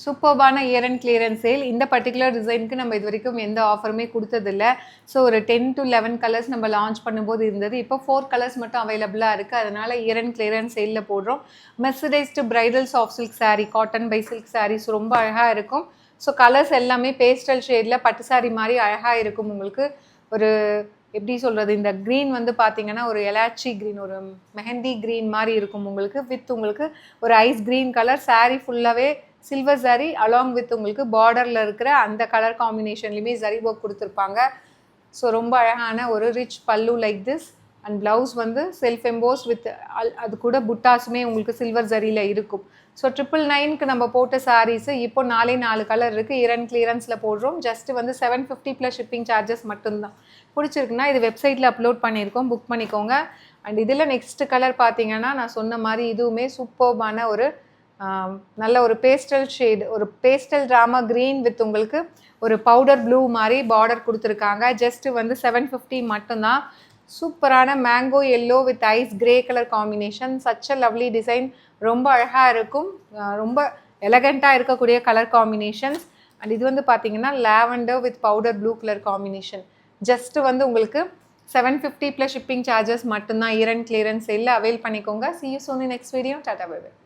சூப்பர்பான year and clearance sale. இந்த particular டிசைனுக்கு நம்ம இது வரைக்கும் எந்த ஆஃபருமே கொடுத்ததில்ல. ஸோ ஒரு 10 to 11 கலர்ஸ் நம்ம லான்ச் பண்ணும்போது இருந்தது. இப்போ 4 கலர்ஸ் மட்டும் அவைலபிளாக இருக்குது. அதனால் இயர் அண்ட் கிளியரன்ஸ் சேலில் போடுறோம். Mercerised bridal soft silk sari, cotton by silk saris ரொம்ப அழகாக இருக்கும். ஸோ கலர்ஸ் எல்லாமே பேஸ்டல் ஷேடில் பட்டு சாரீ மாதிரி அழகாக இருக்கும். உங்களுக்கு ஒரு எப்படி சொல்கிறது, இந்த க்ரீன் வந்து பார்த்தீங்கன்னா ஒரு எலாச்சி க்ரீன், ஒரு மெஹந்தி க்ரீன் மாதிரி இருக்கும் உங்களுக்கு. வித் உங்களுக்கு ஒரு ஐஸ் க்ரீன் கலர் சாரீ ஃபுல்லாகவே சில்வர் சாரீ அலாங் வித் உங்களுக்கு பார்டரில் இருக்கிற அந்த கலர் காம்பினேஷன்லையுமே ஜரி ஒர்க் கொடுத்துருப்பாங்க. ஸோ ரொம்ப அழகான ஒரு ரிச் பல்லு லைக் திஸ். அண்ட் ப்ளவுஸ் வந்து செல்ஃப் எம்போஸ் வித் அது கூட புட்டாஸுமே உங்களுக்கு சில்வர் ஜரியில் இருக்கும். ஸோ 999க்கு நம்ம போட்ட சாரீஸு இப்போ 4 கலர் இருக்குது. இயர் அண்ட் கிளியரன்ஸில் போடுறோம். ஜஸ்ட்டு வந்து 750 ப்ளஸ் ஷிப்பிங் சார்ஜஸ் மட்டும்தான். பிடிச்சிருக்குன்னா இது வெப்சைட்டில் அப்லோட் பண்ணியிருக்கோம், புக் பண்ணிக்கோங்க. அண்ட் இதில் நெக்ஸ்ட் கலர் பார்த்தீங்கன்னா நான் சொன்ன மாதிரி இதுவுமே சூப்பர்பான ஒரு நல்ல ஒரு பேஸ்டல் ஷேட், ஒரு பேஸ்டல் ட்ராமா க்ரீன் வித் உங்களுக்கு ஒரு பவுடர் ப்ளூ மாதிரி பார்டர் கொடுத்துருக்காங்க. ஜஸ்ட்டு வந்து 750 மட்டும்தான். சூப்பரான mango yellow with ice grey colour combination. Such a lovely design. ரொம்ப அழகாக இருக்கும். ரொம்ப எலகண்ட்டாக இருக்கக்கூடிய கலர் காம்பினேஷன்ஸ். அண்ட் இது வந்து பார்த்தீங்கன்னா lavender with powder blue colour combination. Just வந்து உங்களுக்கு 750 ப்ளஸ் ஷிப்பிங் சார்ஜஸ் மட்டும்தான். இயர் அண்ட் கிளியரன்ஸ் சேலில் அவைல் பண்ணிக்கோங்க. See you soon in next video. Tata bye bye.